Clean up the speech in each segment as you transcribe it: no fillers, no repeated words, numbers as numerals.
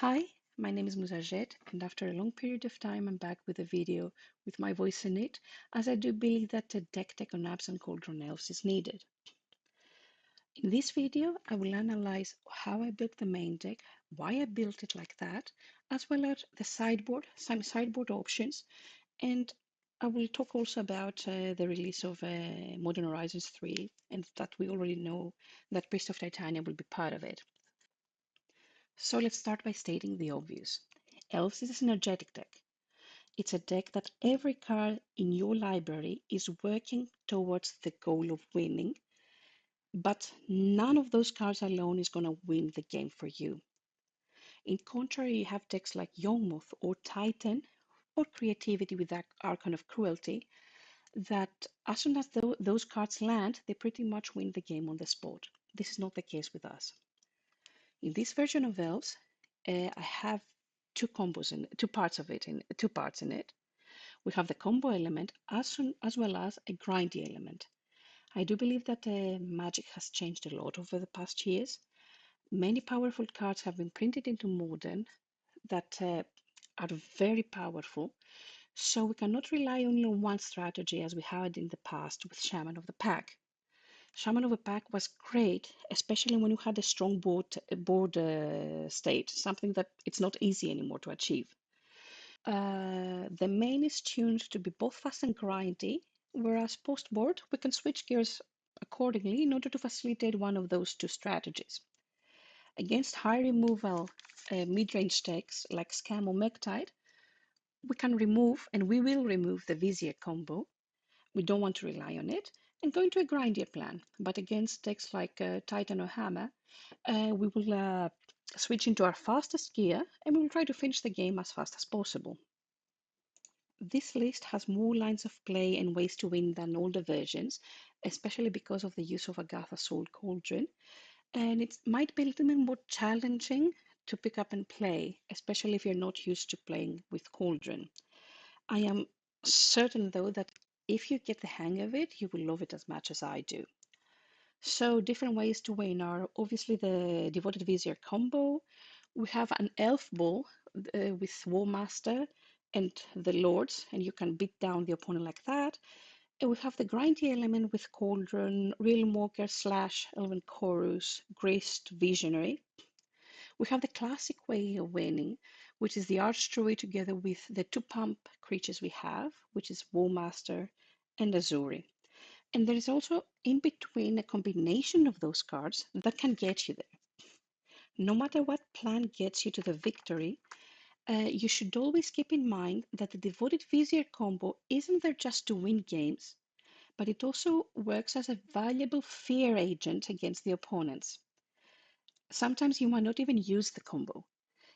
Hi, my name is Musajet, and after a long period of time, I'm back with a video with my voice in it, as I do believe that a deck tech on Abzan Cauldron Elves is needed. In this video, I will analyze how I built the main deck, why I built it like that, as well as the sideboard, some sideboard options, and I will talk also about the release of Modern Horizons 3, and that we already know that Priest of Titania will be part of it. So let's start by stating the obvious. Elves is a synergetic deck. It's a deck that every card in your library is working towards the goal of winning, but none of those cards alone is going to win the game for you. In contrary, you have decks like Youngmoth or Titan or Creativity with that Archon of Cruelty that as soon as those cards land, they pretty much win the game on the spot. This is not the case with us. In this version of Elves, I have two parts in it. We have the combo element as well as a grindy element. I do believe that Magic has changed a lot over the past years. Many powerful cards have been printed into Modern that are very powerful, so we cannot rely only on one strategy as we had in the past with Shaman of the Pack. Shaman of the Pack was great, especially when you had a strong board state, something that it's not easy anymore to achieve. The main is tuned to be both fast and grindy, whereas post-board we can switch gears accordingly in order to facilitate one of those two strategies. Against high removal mid-range decks like Scam or Mectide, we can remove, and we will remove the Vizier combo. We don't want to rely on it, and go into a grindier plan. But against decks like Titan or Hammer, we will switch into our fastest gear, and we will try to finish the game as fast as possible. This list has more lines of play and ways to win than older versions, especially because of the use of Agatha's Soul Cauldron, and it might be a little bit more challenging to pick up and play, especially if you're not used to playing with Cauldron. I am certain, though, that if you get the hang of it, you will love it as much as I do. So, different ways to win are obviously the Devoted Vizier combo. We have an Elf Ball with Warmaster and the Lords, and you can beat down the opponent like that. And we have the grindy element with Cauldron, Realm Walker / Elven Chorus, Grist, Visionary. We have the classic way of winning, which is the Archdruid together with the two pump creatures we have, which is Warmaster and Azuri. And there is also in between a combination of those cards that can get you there. No matter what plan gets you to the victory, you should always keep in mind that the Devoted Vizier combo isn't there just to win games, but it also works as a valuable fear agent against the opponents. Sometimes you might not even use the combo.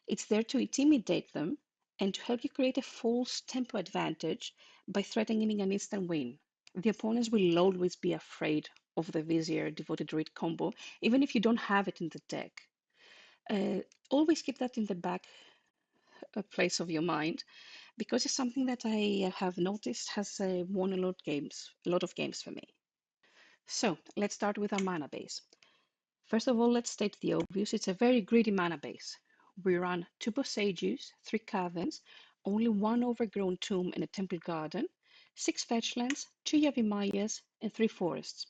It's there to intimidate them and to help you create a false tempo advantage by threatening an instant win. The opponents will always be afraid of the Vizier Devoted Druid combo, even if you don't have it in the deck. Always keep that in the back place of your mind because it's something that I have noticed has won a lot of games for me. So let's start with our mana base. First of all, let's state the obvious. It's a very greedy mana base. We run 2 Bosages, 3 Caverns, only 1 Overgrown Tomb and a Temple Garden, 6 Fetchlands, 2 Yavimayas, and 3 Forests.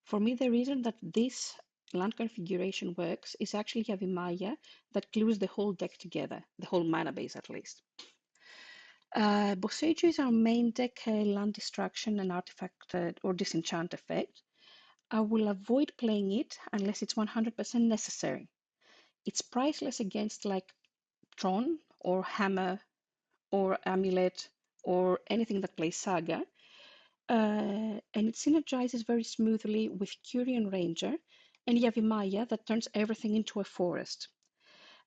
For me, the reason that this land configuration works is actually Yavimaya that glues the whole deck together, the whole mana base at least. Boseiju is our main deck land destruction and artifact or disenchant effect. I will avoid playing it unless it's 100% necessary. It's priceless against like Tron or Hammer or Amulet or anything that plays Saga. And it synergizes very smoothly with Curion Ranger and Yavimaya that turns everything into a forest.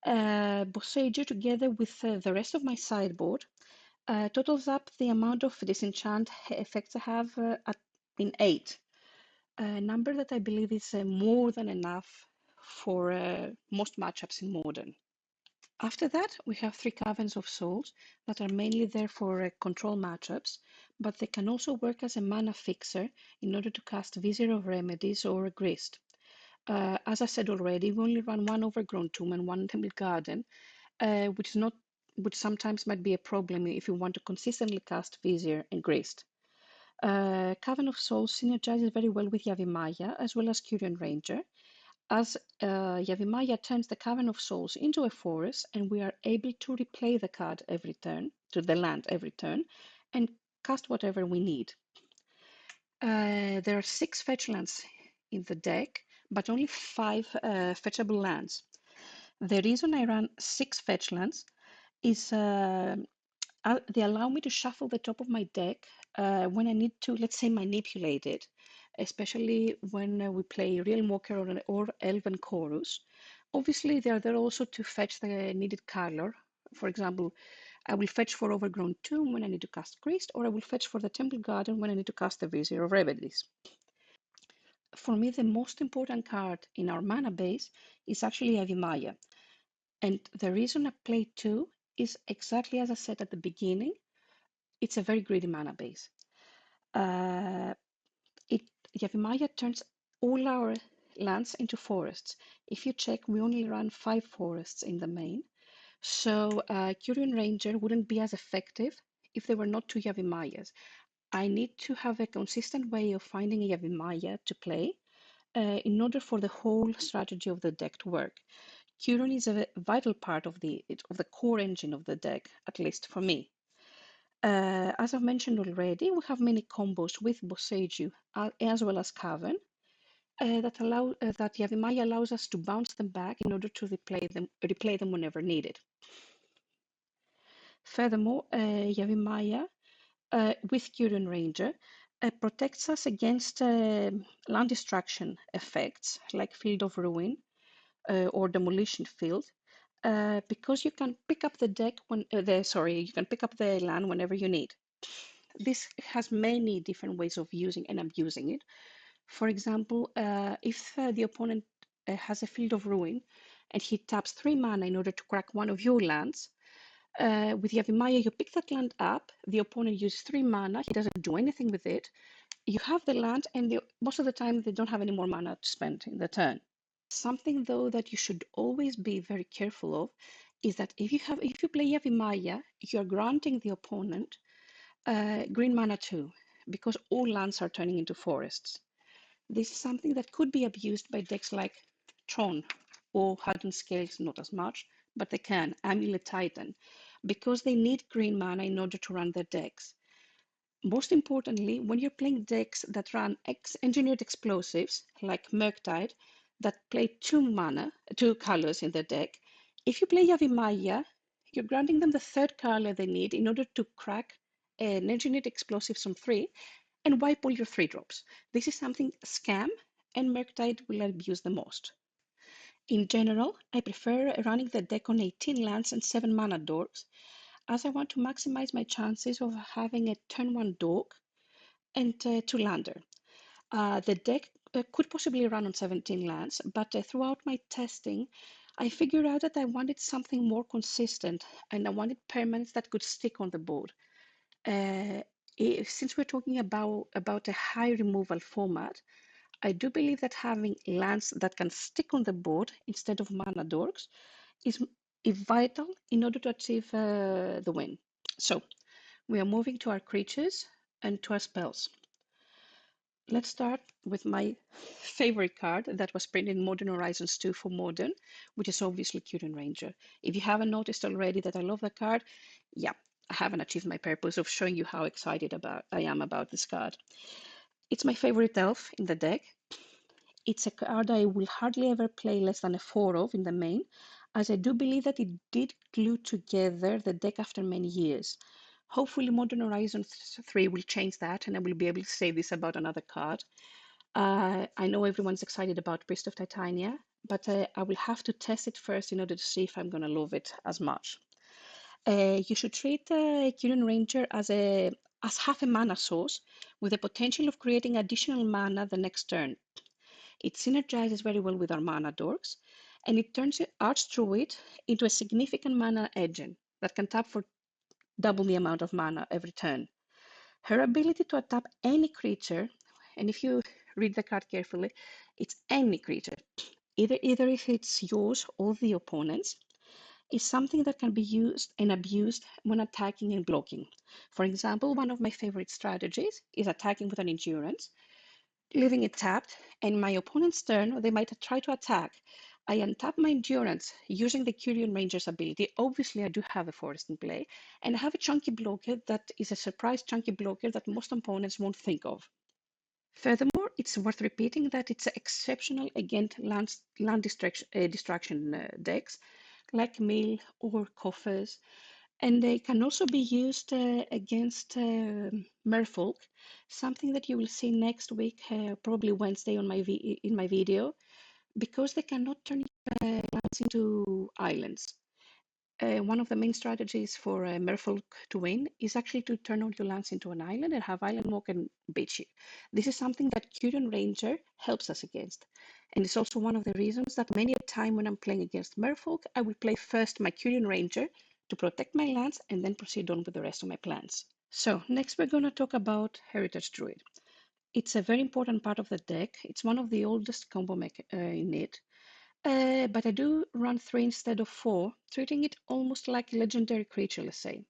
Boseiju together with the rest of my sideboard totals up the amount of disenchant effects I have in 8. A number that I believe is more than enough for most matchups in Modern. After that, we have 3 Caverns of Souls that are mainly there for control matchups, but they can also work as a mana fixer in order to cast Vizier of Remedies or a Grist. As I said already, we only run 1 Overgrown Tomb and 1 Temple Garden, which sometimes might be a problem if you want to consistently cast Vizier and Grist. Cavern of Souls synergizes very well with Yavimaya as well as Curion Ranger, as Yavimaya turns the Cavern of Souls into a forest, and we are able to replay the card every turn, to the land every turn, and cast whatever we need. There are 6 fetch lands in the deck, but only 5 fetchable lands. The reason I run 6 fetch lands is they allow me to shuffle the top of my deck when I need to, let's say, manipulate it, especially when we play Realm Walker or Elven Chorus. Obviously, they are there also to fetch the needed color. For example, I will fetch for Overgrown Tomb when I need to cast Grist, or I will fetch for the Temple Garden when I need to cast the Vizier of Remedies. For me, the most important card in our mana base is actually Yavimaya. And the reason I play 2 is exactly as I said at the beginning. It's a very greedy mana base. Uh, Yavimaya turns all our lands into forests. If you check, we only run 5 forests in the main. So Curion Ranger wouldn't be as effective if there were not 2 Yavimayas. I need to have a consistent way of finding a Yavimaya to play in order for the whole strategy of the deck to work. Curion is a vital part of the core engine of the deck, at least for me. As I've mentioned already, we have many combos with Boseiju as well as Cavern that Yavimaya allows us to bounce them back in order to replay them whenever needed. Furthermore, Yavimaya with Curion Ranger protects us against land destruction effects like Field of Ruin or Demolition Field, because you can pick up the deck you can pick up the land whenever you need. This has many different ways of using and abusing it. For example, if the opponent has a Field of Ruin and he taps 3 mana in order to crack one of your lands, with Yavimaya, you pick that land up, the opponent uses 3 mana, he doesn't do anything with it, you have the land, and most of the time they don't have any more mana to spend in the turn. Something though that you should always be very careful of is that if you play Yavimaya, you're granting the opponent green mana too, because all lands are turning into forests. This is something that could be abused by decks like Tron or Hardened Scales, not as much, but they can, Amulet Titan, because they need green mana in order to run their decks. Most importantly, when you're playing decks that run engineered explosives, like Murktide, that play 2 colors in their deck, if you play Yavimaya, you're granting them the 3rd color they need in order to crack an engineered explosive from 3 and wipe all your 3-drops. This is something Scam and Murktide will abuse the most. In general, I prefer running the deck on 18 lands and 7 mana dorks, as I want to maximize my chances of having a turn 1 dork and 2 lander. The deck could possibly run on 17 lands, but throughout my testing, I figured out that I wanted something more consistent and I wanted permanents that could stick on the board. Since we're talking about a high removal format, I do believe that having lands that can stick on the board instead of mana dorks is vital in order to achieve the win. So we are moving to our creatures and to our spells. Let's start with my favorite card that was printed in Modern Horizons 2 for Modern, which is obviously Curion Ranger. If you haven't noticed already that I love that card, yeah, I haven't achieved my purpose of showing you how excited I am about this card. It's my favorite elf in the deck. It's a card I will hardly ever play less than a 4 of in the main, as I do believe that it did glue together the deck after many years. Hopefully Modern Horizons 3 will change that and I will be able to say this about another card. I know everyone's excited about Priest of Titania, but I will have to test it first in order to see if I'm going to love it as much. You should treat Curion Ranger as half a mana source with the potential of creating additional mana the next turn. It synergizes very well with our mana dorks, and it turns Archdruid into a significant mana engine that can tap for double the amount of mana every turn. Her ability to tap any creature, and if you read the card carefully, it's any creature, either if it's yours or the opponent's, is something that can be used and abused when attacking and blocking. For example, one of my favorite strategies is attacking with an endurance, leaving it tapped, and my opponent's turn, they might try to attack. I untap my endurance using the Curion Ranger's ability. Obviously, I do have a forest in play, and I have a chunky blocker that is a surprise chunky blocker that most opponents won't think of. Furthermore, it's worth repeating that it's exceptional against land destruction decks like mill or coffers, and they can also be used against merfolk, something that you will see next week, probably Wednesday on in my video, because they cannot turn lands into islands. One of the main strategies for merfolk to win is actually to turn all your lands into an island and have island walk and beach you. This is something that Curion Ranger helps us against. And it's also one of the reasons that many a time when I'm playing against merfolk, I will play first my Curion Ranger to protect my lands and then proceed on with the rest of my plans. So next we're going to talk about Heritage Druid. It's a very important part of the deck. It's one of the oldest combo in it. But I do run 3 instead of 4, treating it almost like a legendary creature, let's say.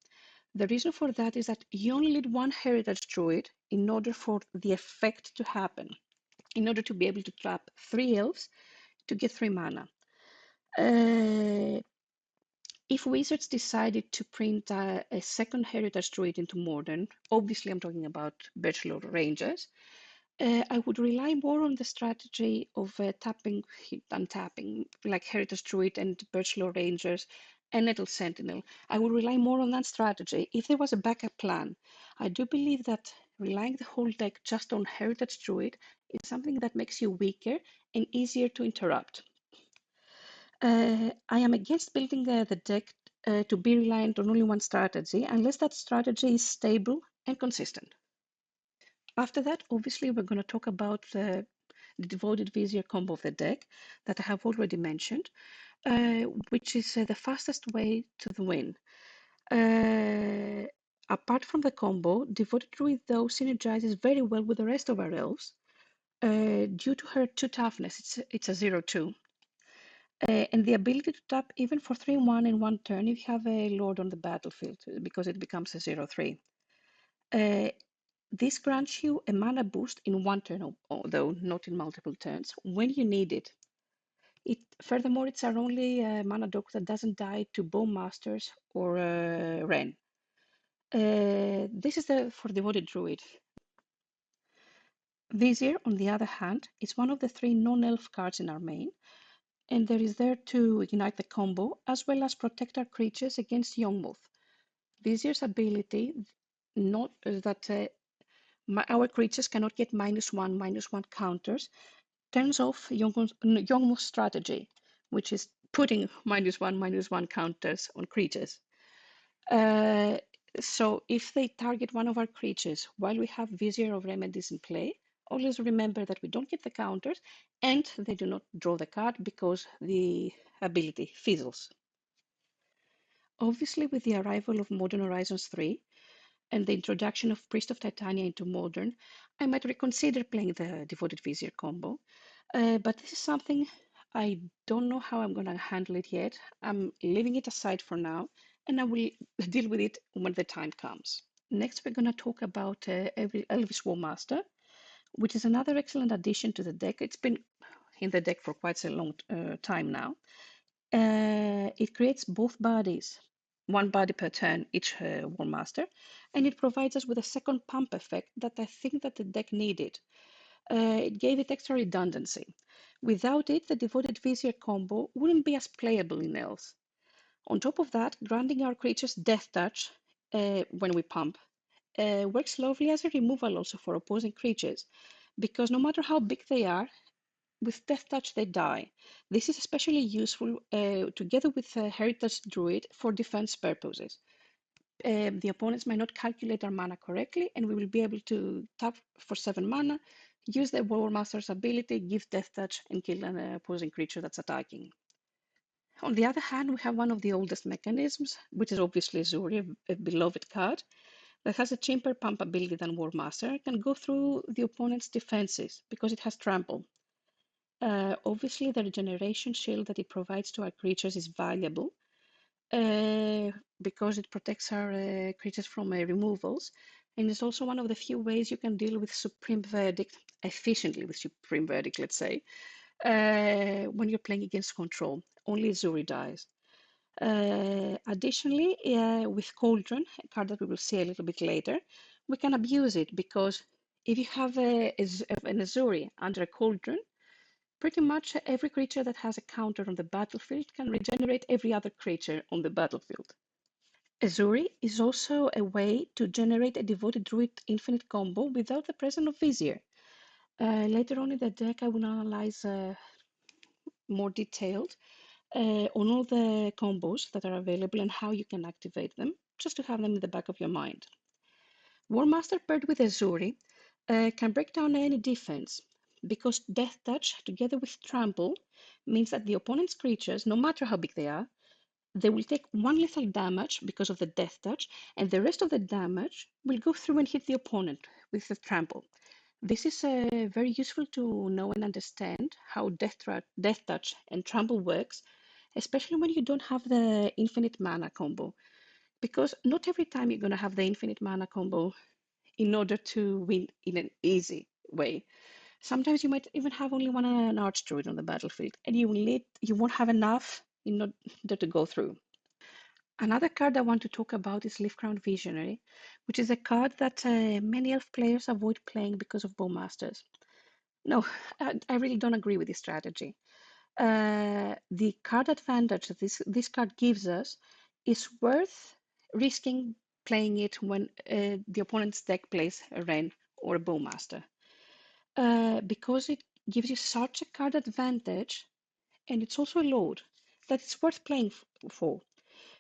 The reason for that is that you only need 1 Heritage Druid in order for the effect to happen, in order to be able to trap 3 elves to get 3 mana. If Wizards decided to print a second Heritage Druid into Modern, obviously I'm talking about Birchlord Rangers, I would rely more on the strategy of tapping, untapping, like Heritage Druid and Birchlord Rangers and Nettle Sentinel. I would rely more on that strategy if there was a backup plan. I do believe that relying the whole deck just on Heritage Druid is something that makes you weaker and easier to interrupt. I am against building the deck to be reliant on only one strategy unless that strategy is stable and consistent. After that, obviously, we're going to talk about the Devoted Vizier combo of the deck that I have already mentioned, which is the fastest way to the win. Apart from the combo, Devoted Druid, though, synergizes very well with the rest of our elves due to her 2 toughness. It's a 0/2. And the ability to tap even for 3/1 in 1 turn if you have a Lord on the battlefield, because it becomes a 0/3. This grants you a mana boost in 1 turn, although not in multiple turns, when you need it. Furthermore, it's our only mana dock that doesn't die to Bowmasters or Ren. This is for Devoted Druid. Vizier, on the other hand, is one of the 3 non-elf cards in our main, and there is there to ignite the combo, as well as protect our creatures against Yawgmoth. Vizier's ability, not that our creatures cannot get -1/-1 counters, turns off Yawgmoth's strategy, which is putting -1/-1 counters on creatures. So if they target one of our creatures while we have Vizier of Remedies in play, always remember that we don't get the counters and they do not draw the card because the ability fizzles. Obviously, with the arrival of Modern Horizons 3 and the introduction of Priest of Titania into Modern, I might reconsider playing the Devoted Vizier combo. But this is something I don't know how I'm going to handle it yet. I'm leaving it aside for now, and I will deal with it when the time comes. Next, we're going to talk about Elvis War Master, which is another excellent addition to the deck. It's been in the deck for quite a long time now. It creates both bodies, 1 body per turn, each War Master, and it provides us with a second pump effect that I think that the deck needed. It gave it extra redundancy. Without it, the Devoted Vizier combo wouldn't be as playable in Elves. On top of that, granting our creatures Death Touch when we pump works lovely as a removal also for opposing creatures, because no matter how big they are, with Death Touch they die. This is especially useful together with Heritage Druid for defense purposes. The opponents might not calculate our mana correctly, and we will be able to tap for 7 mana, use the War Master's ability, give Death Touch, and kill an opposing creature that's attacking. On the other hand, we have one of the oldest mechanisms, which is obviously Zuri, a beloved card, that has a cheaper pump ability than War Master, can go through the opponent's defenses because it has trample. Obviously, the regeneration shield that it provides to our creatures is valuable, because it protects our creatures from removals. And it's also one of the few ways you can deal with Supreme Verdict efficiently, with Supreme Verdict, let's say, when you're playing against control. Only Zuri dies. Additionally, with Cauldron, a card that we will see a little bit later, we can abuse it because if you have an Azuri under a Cauldron, pretty much every creature that has a counter on the battlefield can regenerate every other creature on the battlefield. Azuri is also a way to generate a Devoted Druid infinite combo without the presence of Vizier. Later on in the deck, I will analyze more detailed on all the combos that are available and how you can activate them, just to have them in the back of your mind. War Master paired with Azuri can break down any defense, because Death Touch together with Trample means that the opponent's creatures, no matter how big they are, they will take one lethal damage because of the Death Touch, and the rest of the damage will go through and hit the opponent with the Trample. This is very useful to know and understand how Death Touch and Trample works, especially when you don't have the infinite mana combo. Because not every time you're going to have the infinite mana combo in order to win in an easy way. Sometimes you might even have only one an Archdruid on the battlefield, and you won't have enough in order to go through. Another card I want to talk about is Leafcrown Visionary, which is a card that many elf players avoid playing because of Bowmasters. No, I really don't agree with this strategy. The card advantage that this card gives us is worth risking playing it when the opponent's deck plays a Wren or a Bowmaster. Because it gives you such a card advantage, and it's also a load that it's worth playing for.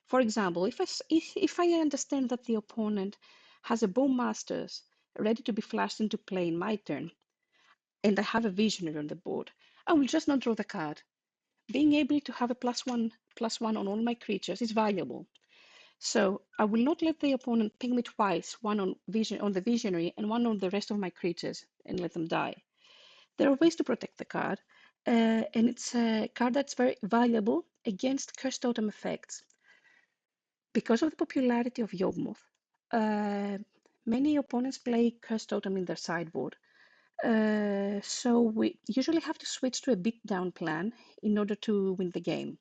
For example, if I understand that the opponent has a Bowmasters ready to be flashed into play in my turn, and I have a Visionary on the board, I will just not draw the card. Being able to have a +1/+1 on all my creatures is valuable. So I will not let the opponent ping me twice, one on the Visionary and one on the rest of my creatures, and let them die. There are ways to protect the card, and it's a card that's very valuable against Cursed Totem effects. Because of the popularity of Yawgmoth, many opponents play Cursed Totem in their sideboard. So we usually have to switch to a beatdown plan in order to win the game.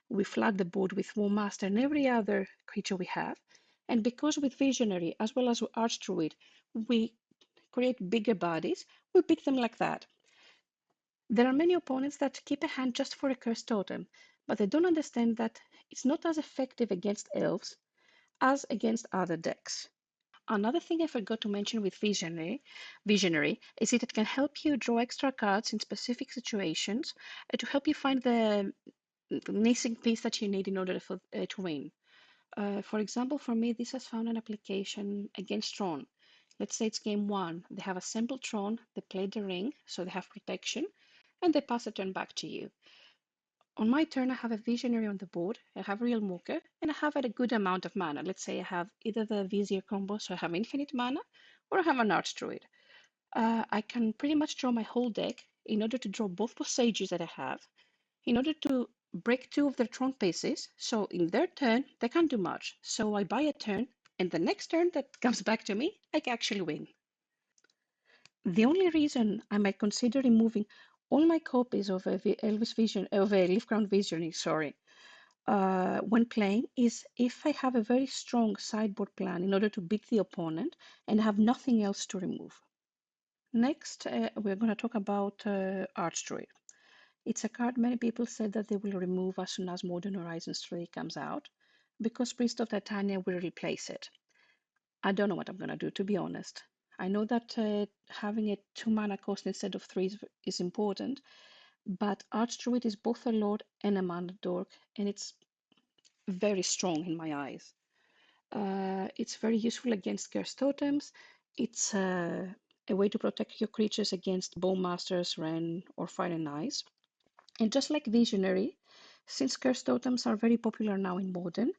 We flood the board with War Master and every other creature we have, and because with Visionary as well as with Archdruid, we create bigger bodies, we pick them like that. There are many opponents that keep a hand just for a Cursed Totem, but they don't understand that it's not as effective against elves as against other decks. Another thing I forgot to mention with Visionary is that it can help you draw extra cards in specific situations to help you find the missing piece that you need in order to win. For example, for me, this has found an application against Tron. Let's say it's game one. They have assembled Tron, they played the ring, so they have protection, and they pass the turn back to you. On my turn, I have a Visionary on the board, I have Realm Walker, and I have a good amount of mana. Let's say I have either the Vizier combo, so I have infinite mana, or I have an Archdruid. I can pretty much draw my whole deck in order to draw both Sages that I have, in order to break two of their Tron pieces, so in their turn, they can't do much. So I buy a turn, and the next turn that comes back to me, I can actually win. The only reason I might consider removing all my copies of a Leafcrown Visionary, when playing is if I have a very strong sideboard plan in order to beat the opponent and have nothing else to remove. Next, we're going to talk about Archdruid. It's a card many people said that they will remove as soon as Modern Horizons 3 comes out, because Priest of Titania will replace it. I don't know what I'm going to do, to be honest. I know that having a 2 mana cost instead of 3 is important, but Archdruid is both a Lord and a Mana Dork, and it's very strong in my eyes. It's very useful against Cursed Totems. It's a way to protect your creatures against Bowmasters, Wren, or Fire and Ice. And just like Visionary, since Cursed Totems are very popular now in Modern,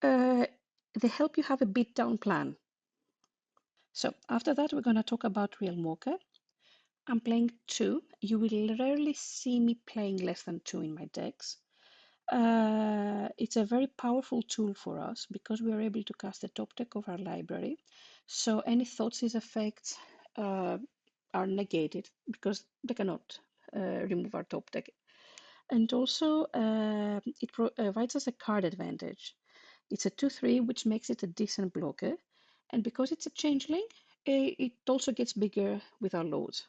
they help you have a beatdown plan. So after that, we're going to talk about Realm Walker. I'm playing 2. You will rarely see me playing less than 2 in my decks. It's a very powerful tool for us because we are able to cast the top deck of our library. So any Thoughtseize effects are negated because they cannot remove our top deck. And also, it provides us a card advantage. It's a 2/3, which makes it a decent blocker. And because it's a changeling, it also gets bigger with our lords.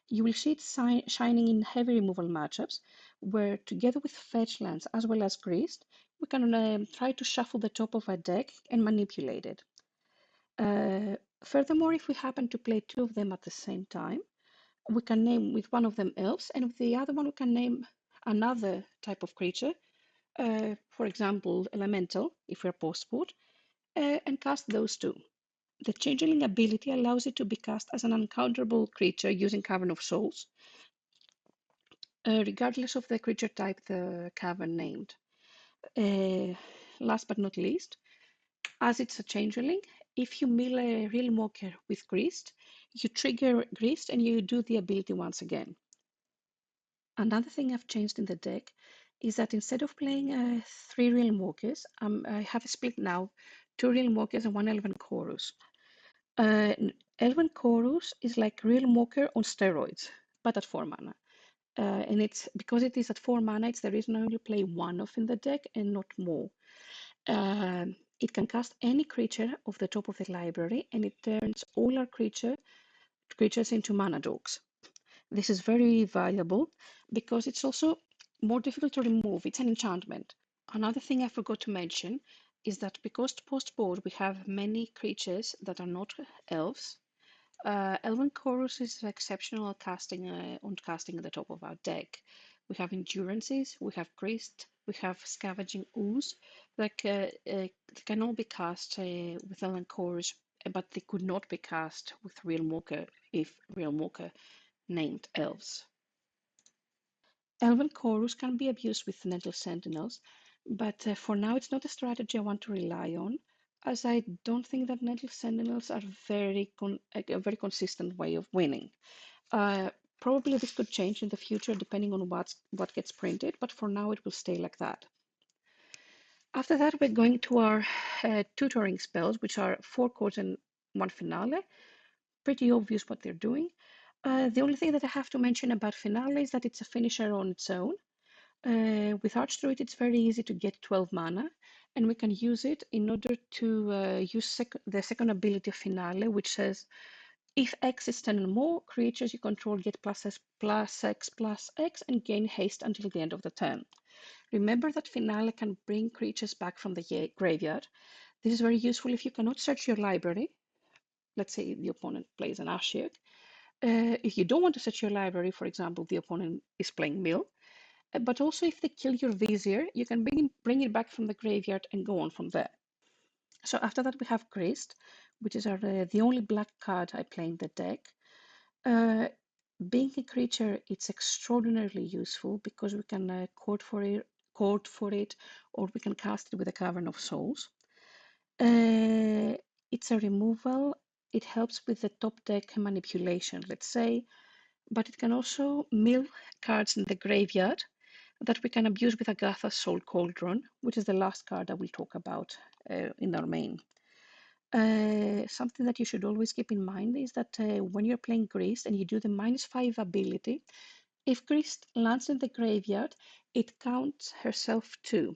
You will see it shining in heavy removal matchups, where together with fetch lands as well as greased, we can try to shuffle the top of our deck and manipulate it. Furthermore, if we happen to play two of them at the same time, we can name with one of them elves, and with the other one we can name another type of creature, for example, elemental, if we're post-board, and cast those two. The changeling ability allows it to be cast as an uncounterable creature using Cavern of Souls, regardless of the creature type the cavern named. Last but not least, as it's a changeling, if you mill a Realm Walker with Greased, you trigger Greased and you do the ability once again. Another thing I've changed in the deck is that instead of playing 3 Realm Walkers, I have a split now, 2 Realm Walkers and 1 Elven Chorus. Elven Chorus is like Realm Walker on steroids, but at 4 mana. And it's because it is at 4 mana, it's the reason I only play 1 of in the deck and not more. It can cast any creature off the top of the library, and it turns all our creatures into mana dogs. This is very valuable because it's also more difficult to remove. It's an enchantment. Another thing I forgot to mention is that because post-board we have many creatures that are not elves, Elven Chorus is exceptional at casting on casting at the top of our deck. We have Endurances, we have Grist, we have Scavenging Ooze that can all be cast with Elven Chorus, but they could not be cast with Realm Walker if Realm Walker named elves. Elven Chorus can be abused with Nettle Sentinels, but for now it's not a strategy I want to rely on, as I don't think that Nettle Sentinels are a very consistent way of winning. Uh, Probably this could change in the future depending on what gets printed, but for now it will stay like that. After that, we're going to our tutoring spells, which are 4 chords and 1 finale. Pretty obvious what they're doing. The only thing that I have to mention about finale is that it's a finisher on its own. With Archdruid, it's very easy to get 12 mana, and we can use it in order to use the second ability of Finale, which says, if X is 10 or more, creatures you control get +X and gain haste until the end of the turn. Remember that Finale can bring creatures back from the graveyard. This is very useful if you cannot search your library. Let's say the opponent plays an Ashiok. If you don't want to search your library, for example, the opponent is playing Mill, but also if they kill your Vizier, you can bring it back from the graveyard and go on from there. So after that we have Grist, which is the only black card I play in the deck. Being a creature, it's extraordinarily useful because we can court for it, or we can cast it with a Cavern of Souls. It's a removal. It helps with the top deck manipulation, let's say, but it can also mill cards in the graveyard that we can abuse with Agatha's Soul Cauldron, which is the last card I will talk about in our main. Something that you should always keep in mind is that when you're playing Grist and you do the -5 ability, if Grist lands in the graveyard, it counts herself too.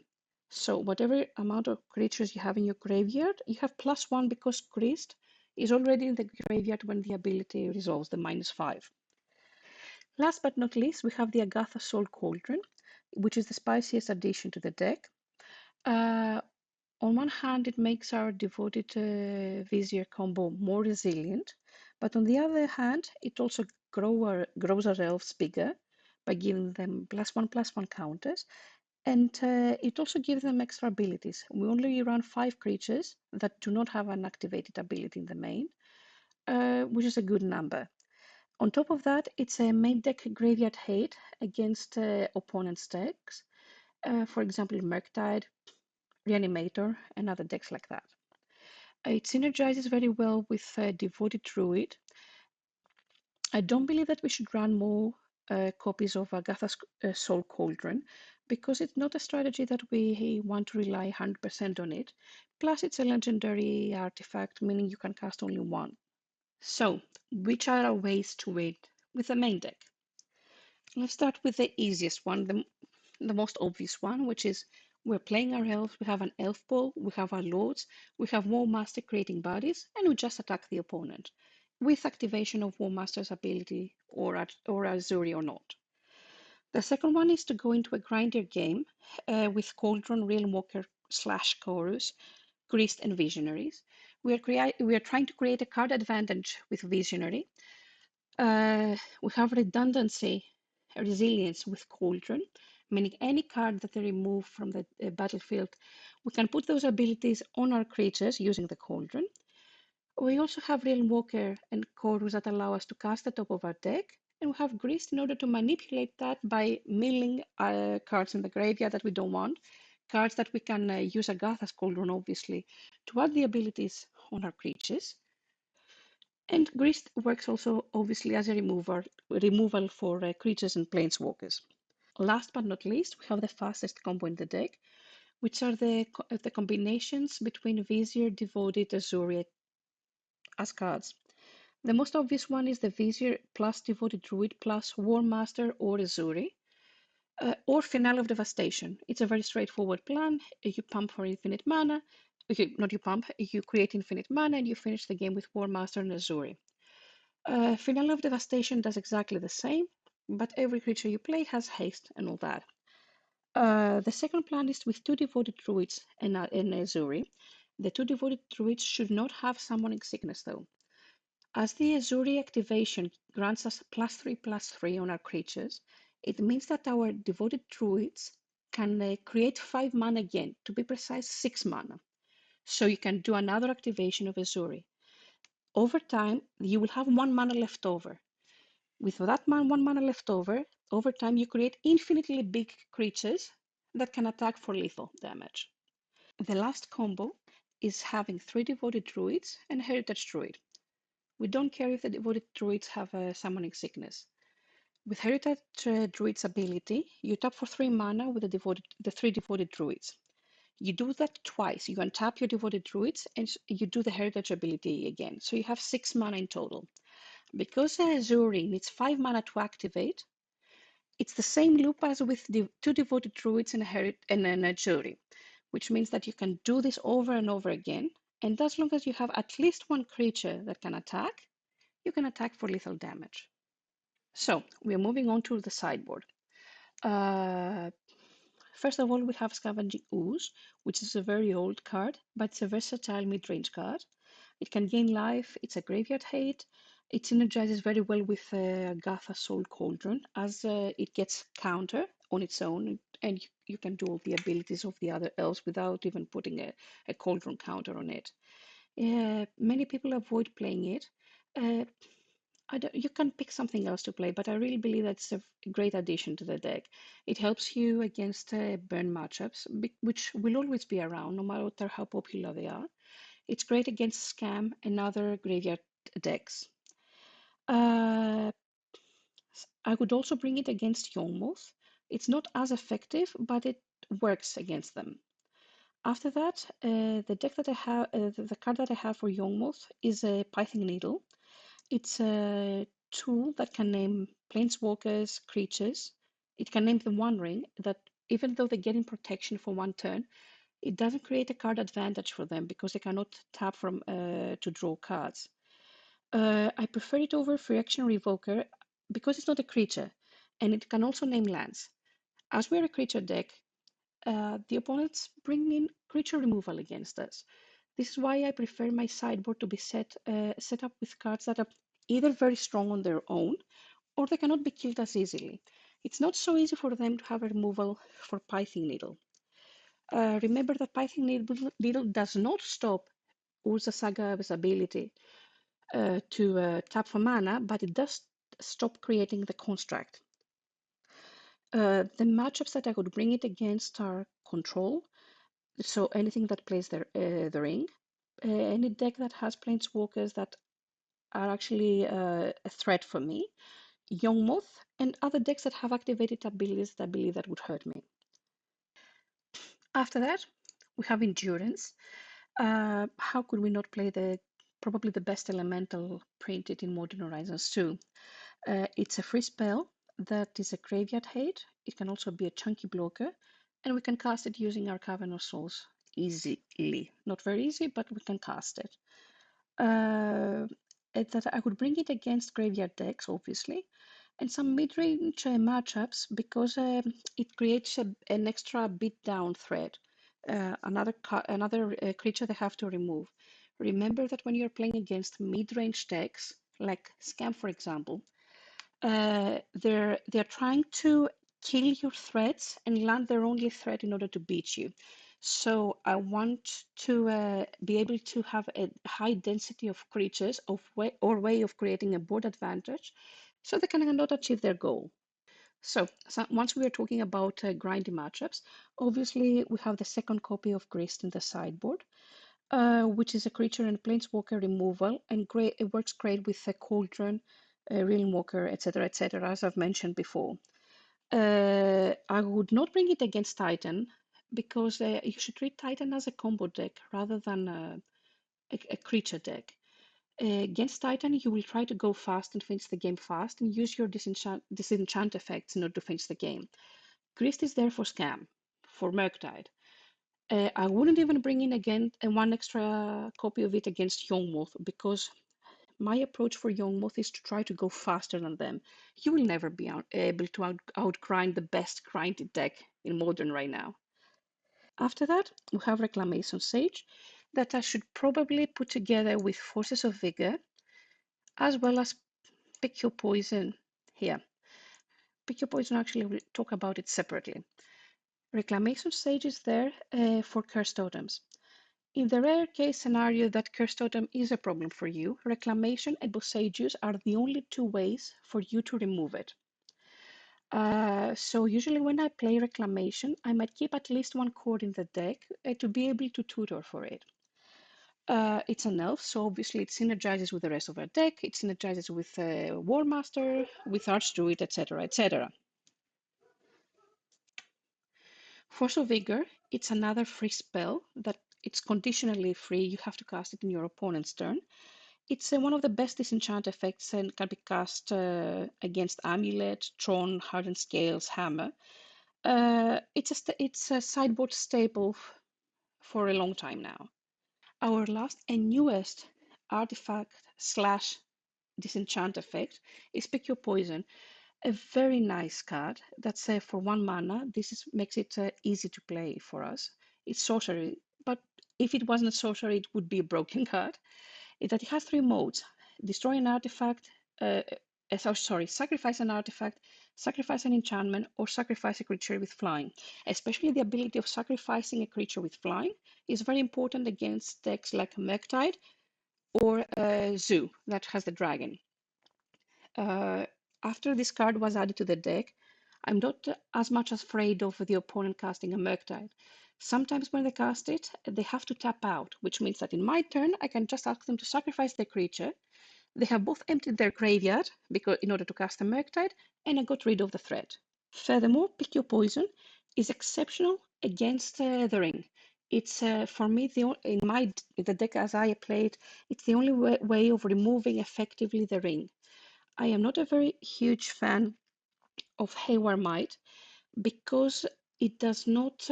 So whatever amount of creatures you have in your graveyard, you have +1 because Grist is already in the graveyard when the ability resolves the -5. Last but not least, we have the Agatha Soul Cauldron, which is the spiciest addition to the deck. On one hand, it makes our devoted Vizier combo more resilient, but on the other hand, it also grows our elves bigger by giving them +1/+1 counters, and it also gives them extra abilities. We only run 5 creatures that do not have an activated ability in the main, which is a good number. On top of that, it's a main deck graveyard hate against opponent's decks. For example, Murktide, Reanimator, and other decks like that. It synergizes very well with Devoted Druid. I don't believe that we should run more copies of Agatha's Soul Cauldron, because it's not a strategy that we want to rely 100% on it. Plus, it's a legendary artifact, meaning you can cast only one. So, which are our ways to win with the main deck? Let's start with the easiest one, the most obvious one, which is we're playing our elves, we have an elf pool, we have our lords, we have War Master creating bodies, and we just attack the opponent with activation of War Master's ability or Azuri or not. The second one is to go into a grinder game with Cauldron, Realmwalker / Chorus, Grist, and Visionaries. We are trying to create a card advantage with Visionary. We have redundancy, resilience with Cauldron, meaning any card that they remove from the battlefield, we can put those abilities on our creatures using the Cauldron. We also have Realmwalker and Chorus that allow us to cast the top of our deck, and we have Grist in order to manipulate that by milling cards in the graveyard that we don't want, cards that we can use Agatha's Cauldron, obviously, to add the abilities on our creatures. And Grist works also obviously as a removal for creatures and planeswalkers. Last but not least, we have the fastest combo in the deck, which are the combinations between Vizier, Devoted, Azuri as cards. The most obvious one is the Vizier plus Devoted Druid plus War Master or Azuri, or Finale of Devastation. It's a very straightforward plan. You pump for infinite mana. Not you pump, you create infinite mana and you finish the game with War Master and Azuri. Finale of Devastation does exactly the same, but every creature you play has haste and all that. The second plan is with two Devoted Druids and Azuri. The two Devoted Druids should not have Summoning Sickness though. As the Azuri activation grants us +3/+3 on our creatures, it means that our Devoted Druids can create 5 mana again, to be precise 6 mana. So you can do another activation of Azuri. Over time, you will have 1 mana left over. With that 1 mana left over time you create infinitely big creatures that can attack for lethal damage. The last combo is having 3 Devoted Druids and a Heritage Druid. We don't care if the Devoted Druids have a Summoning Sickness. With Heritage Druid's ability, you tap for 3 mana with the 3 Devoted Druids. You do that twice. You untap your Devoted Druids and you do the Heritage ability again. So you have 6 mana in total. Because Azuri needs 5 mana to activate, it's the same loop as with the 2 Devoted Druids and an Azuri, which means that you can do this over and over again. And as long as you have at least one creature that can attack, you can attack for lethal damage. So we are moving on to the sideboard. First of all, we have Scavenging Ooze, which is a very old card, but it's a versatile mid-range card. It can gain life, it's a graveyard hate, it synergizes very well with Agatha Soul Cauldron, as it gets counter on its own, and you can do all the abilities of the other elves without even putting a Cauldron counter on it. Many people avoid playing it. You can pick something else to play, but I really believe that's a great addition to the deck. It helps you against burn matchups, which will always be around, no matter how popular they are. It's great against Scam and other graveyard decks. Uh, I would also bring it against Yawgmoth. It's not as effective, but it works against them. After that, the deck that I have, the card that I have for Yawgmoth is a Pithing Needle. It's a tool that can name planeswalkers, creatures. It can name them One Ring that even though they get in protection for 1 turn, it doesn't create a card advantage for them because they cannot tap from to draw cards. I prefer it over Free Action Revoker because it's not a creature, and it can also name lands. As we're a creature deck, the opponents bring in creature removal against us. This is why I prefer my sideboard to be set up with cards that are either very strong on their own or they cannot be killed as easily. It's not so easy for them to have a removal for Pithing Needle. Remember that Pithing Needle does not stop Urza Saga's ability to tap for mana, but it does stop creating the construct. The matchups that I would bring it against are Control, so anything that plays the ring, any deck that has planeswalkers that are actually a threat for me, Yawgmoth, and other decks that have activated abilities that I believe that would hurt me. After that, we have endurance. How could we not play the probably the best elemental printed in Modern Horizons 2? It's a free spell that is a graveyard hate. It can also be a chunky blocker, and we can cast it using our Cavern of Souls easily. Not very easy, but we can cast it. That I would bring it against graveyard decks, obviously, and some mid-range matchups because it creates an extra beat-down threat. Another creature they have to remove. Remember that when you're playing against mid-range decks, like Scam, for example, they're trying to kill your threats and land their only threat in order to beat you. So I want to be able to have a high density of creatures way of creating a board advantage so they cannot achieve their goal. So once we are talking about grindy matchups, obviously we have the second copy of Grist in the sideboard, which is a creature and planeswalker removal, and great, it works great with a Cauldron, Realm Walker, etc., as I've mentioned before. I would not bring it against Titan because you should treat Titan as a combo deck rather than a creature deck. Against Titan, you will try to go fast and finish the game fast and use your disenchant effects in order to finish the game. Grist is there for scam, for Murktide. I wouldn't even bring in again one extra copy of it against Youngmoth because my approach for Youngmoth is to try to go faster than them. You will never be able to outgrind the best grinded deck in Modern right now. After that, we have Reclamation Sage that I should probably put together with Forces of Vigor as well as Pick Your Poison here. Pick Your Poison, actually, we'll talk about it separately. Reclamation Sage is there for Cursed Totems. In the rare case scenario that Cursed Totem is a problem for you, Reclamation and Bosages are the only two ways for you to remove it. So usually when I play Reclamation, I might keep at least one card in the deck to be able to tutor for it. It's an elf, so obviously it synergizes with the rest of our deck, it synergizes with War Master, with Archdruid, etc., etc. Force of Vigor, it's another free spell that it's conditionally free. You have to cast it in your opponent's turn. It's one of the best disenchant effects and can be cast against Amulet, Tron, Hardened Scales, Hammer. It's a sideboard staple for a long time now. Our last and newest artifact slash disenchant effect is Pick Your Poison. A very nice card that's for 1 mana. Makes it easy to play for us. It's sorcery, but if it wasn't a sorcery, it would be a broken card. That it has 3 modes: destroy an artifact, sacrifice an artifact, sacrifice an enchantment, or sacrifice a creature with flying. Especially the ability of sacrificing a creature with flying is very important against decks like Murktide or Zoo that has the dragon. After this card was added to the deck, I'm not as much afraid of the opponent casting a Murktide. Sometimes when they cast it, they have to tap out, which means that in my turn, I can just ask them to sacrifice the creature. They have both emptied their graveyard in order to cast a Murktide, and I got rid of the threat. Furthermore, Pick Your Poison is exceptional against the ring. It's for me in the deck as I played, it's the only way of removing effectively the ring. I am not a very huge fan of Haywire Might because it does not.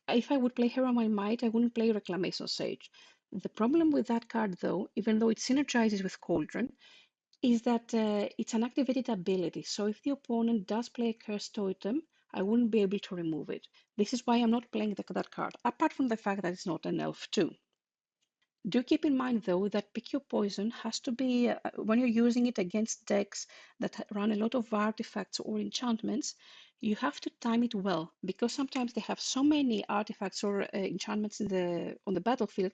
If I would play Haywire Might, I wouldn't play Reclamation Sage. The problem with that card, though, even though it synergizes with Cauldron, is that it's an activated ability. So if the opponent does play a Cursed Totem, I wouldn't be able to remove it. This is why I'm not playing that card, apart from the fact that it's not an elf too. Do keep in mind, though, that Pick Your Poison has to be, when you're using it against decks that run a lot of artifacts or enchantments, you have to time it well, because sometimes they have so many artifacts or enchantments on the battlefield,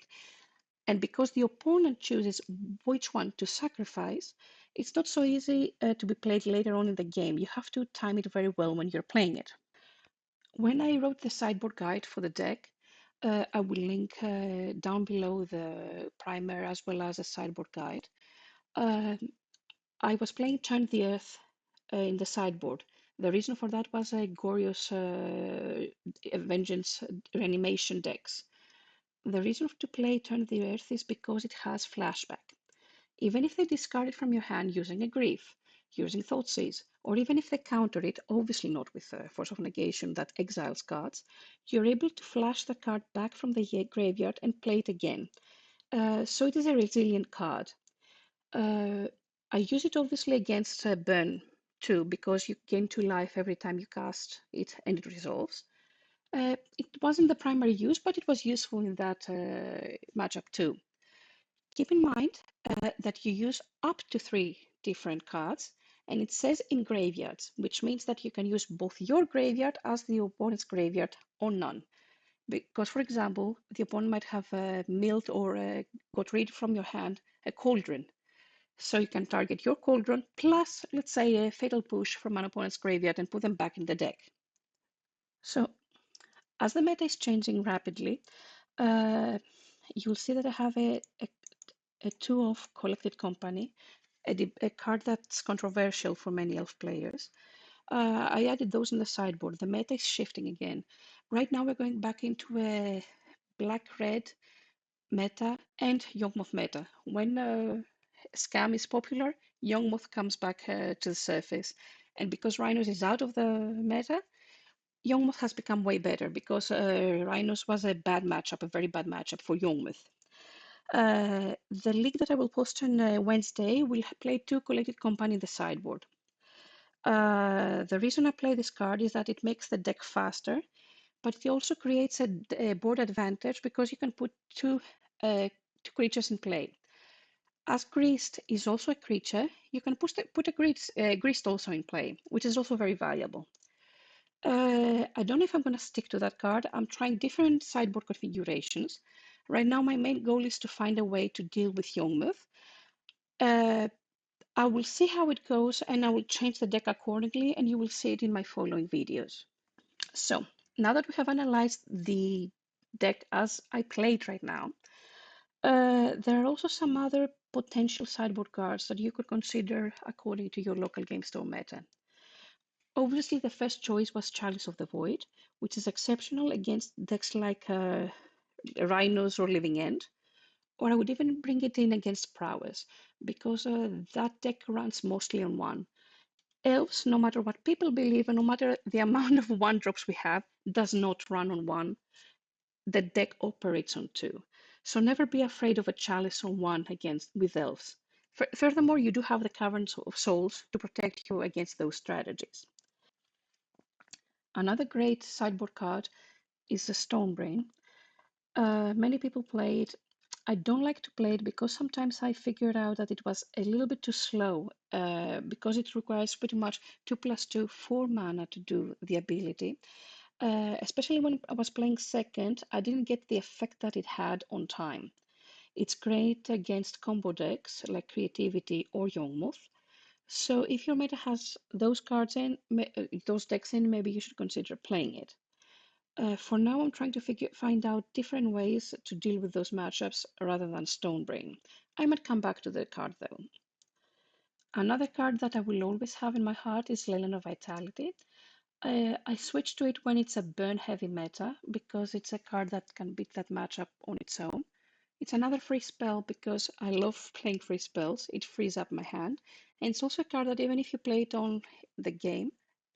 and because the opponent chooses which one to sacrifice, it's not so easy to be played later on in the game. You have to time it very well when you're playing it. When I wrote the sideboard guide for the deck, I will link down below the primer as well as a sideboard guide. Um, I was playing Turn the Earth in the sideboard. The reason for that was Goryo's Vengeance reanimation decks. The reason to play Turn the Earth is because it has flashback. Even if they discard it from your hand using a Grief, using Thoughtseize, or even if they counter it, obviously not with Force of Negation that exiles cards, you're able to flash the card back from the graveyard and play it again. So it is a resilient card. I use it obviously against Burn too, because you gain 2 life every time you cast it and it resolves. It wasn't the primary use, but it was useful in that matchup too. Keep in mind that you use up to 3 different cards, and it says in graveyards, which means that you can use both your graveyard as the opponent's graveyard or none. Because, for example, the opponent might have milled or got rid from your hand a Cauldron. So you can target your Cauldron plus, let's say, a Fatal Push from an opponent's graveyard and put them back in the deck. So as the meta is changing rapidly, you'll see that I have a 2 of Collected Company, a card that's controversial for many elf players. I added those in the sideboard. The meta is shifting again. Right now we're going back into a black-red meta and Yawgmoth meta. When Scam is popular, Yawgmoth comes back to the surface. And because Rhinos is out of the meta, Yawgmoth has become way better because Rhinos was a bad matchup, a very bad matchup for Yawgmoth. The league that I will post on Wednesday will play 2 Collected Company in the sideboard. The reason I play this card is that it makes the deck faster, but it also creates a board advantage because you can put two creatures in play. As Greased is also a creature, you can put a Greased also in play, which is also very valuable. I don't know if I'm going to stick to that card. I'm trying different sideboard configurations. Right now, my main goal is to find a way to deal with Yawgmoth. I will see how it goes and I will change the deck accordingly, and you will see it in my following videos. So now that we have analyzed the deck as I play it right now, there are also some other potential sideboard cards that you could consider according to your local game store meta. Obviously, the first choice was Chalice of the Void, which is exceptional against decks like Rhinos or Living End. Or I would even bring it in against Prowess, because that deck runs mostly on 1. Elves, no matter what people believe and no matter the amount of 1-drops we have, does not run on 1. The deck operates on 2. So never be afraid of a Chalice on 1 with Elves. Furthermore, you do have the Caverns of Souls to protect you against those strategies. Another great sideboard card is the Stonebrain. Many people play it. I don't like to play it because sometimes I figured out that it was a little bit too slow because it requires pretty much 2+2, 4 mana to do the ability. Especially when I was playing second, I didn't get the effect that it had on time. It's great against combo decks like Creativity or Yawgmoth. So if your meta has those cards in, those decks in, maybe you should consider playing it. For now, I'm trying to find out different ways to deal with those matchups rather than Stonebrain. I might come back to the card though. Another card that I will always have in my heart is Leyline of Vitality. I switch to it when it's a burn-heavy meta because it's a card that can beat that matchup on its own. It's another free spell because I love playing free spells. It frees up my hand. And it's also a card that even if you play it on the game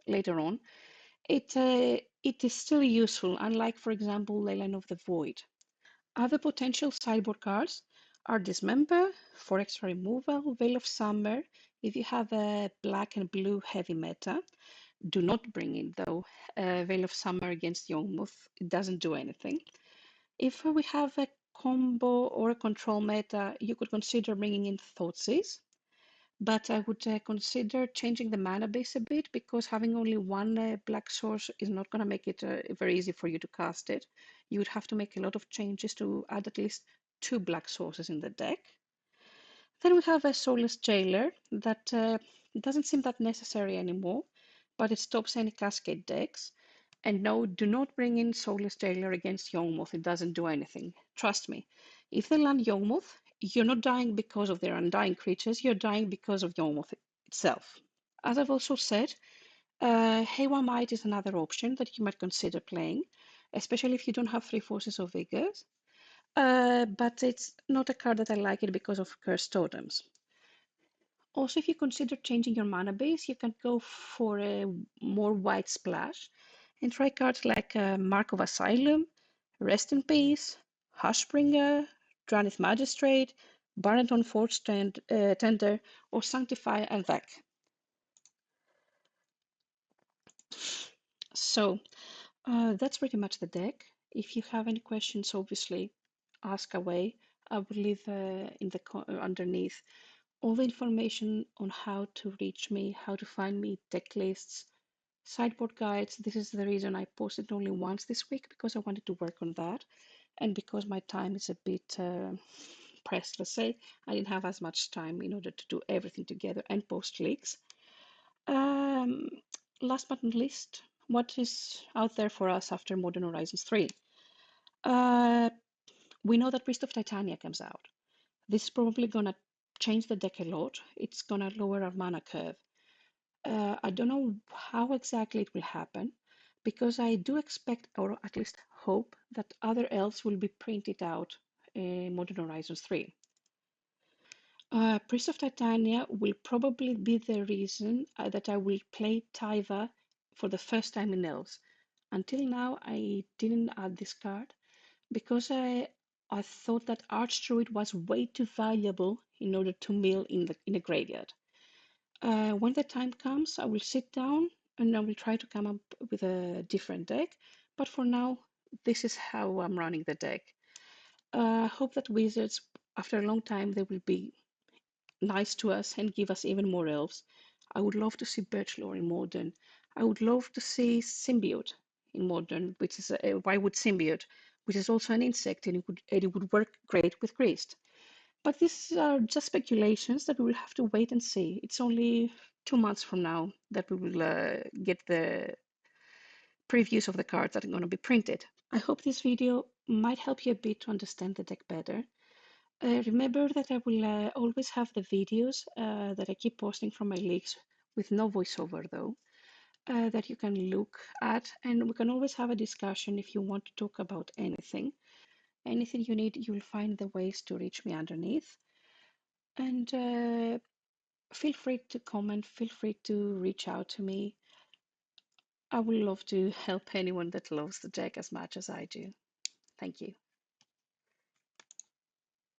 later on, it is still useful, unlike, for example, Leyline of the Void. Other potential sideboard cards are Dismember for extra removal, Veil of Summer if you have a black and blue heavy meta. Do not bring in, though, Veil of Summer against Yawgmoth. It doesn't do anything. If we have a combo or a control meta, you could consider bringing in Thoughtseize. But I would consider changing the mana base a bit because having only one black source is not going to make it very easy for you to cast it. You would have to make a lot of changes to add at least 2 black sources in the deck. Then we have a Soulless Jailer that doesn't seem that necessary anymore, but it stops any Cascade decks. And no, do not bring in Soulless Jailer against Yawgmoth. It doesn't do anything. Trust me. If they land Yawgmoth, you're not dying because of their undying creatures, you're dying because of Yawgmoth itself. As I've also said, Haywa Might is another option that you might consider playing, especially if you don't have three forces or vigors. But it's not a card that I like it because of cursed totems. Also, if you consider changing your mana base, you can go for a more white splash and try cards like Mark of Asylum, Rest in Peace, Hushbringer, Dranith Magistrate, Baraton Forge Tender, or Sanctify Alvec. So that's pretty much the deck. If you have any questions, obviously ask away. I will leave in the underneath all the information on how to reach me, how to find me, deck lists, sideboard guides. This is the reason I posted only once this week, because I wanted to work on that, and because my time is a bit pressed, let's say. I didn't have as much time in order to do everything together and post leaks. Um, Last but not least, what is out there for us after Modern Horizons 3? We know that Priest of Titania comes out. This is probably gonna change the deck a lot. It's gonna lower our mana curve. I don't know how exactly it will happen, because I do expect, or at least hope, that other elves will be printed out in Modern Horizons 3. Priest of Titania will probably be the reason that I will play Taiva for the first time in Elves. Until now, I didn't add this card because I thought that Archdruid was way too valuable in order to mill in a graveyard. When the time comes, I will sit down and I will try to come up with a different deck. But for now, this is how I'm running the deck. I hope that Wizards, after a long time, they will be nice to us and give us even more elves. I would love to see Birchlore in Modern. I would love to see Symbiote in Modern, which is a Whitewood Symbiote, which is also an insect, and it would work great with Grist. But these are just speculations that we will have to wait and see. It's only 2 months from now that we will get the previews of the cards that are going to be printed. I hope this video might help you a bit to understand the deck better. Remember that I will always have the videos that I keep posting from my leaks with no voiceover though, that you can look at, and we can always have a discussion if you want to talk about anything. Anything you need, you'll find the ways to reach me underneath. And feel free to comment, feel free to reach out to me. I would love to help anyone that loves the deck as much as I do. Thank you.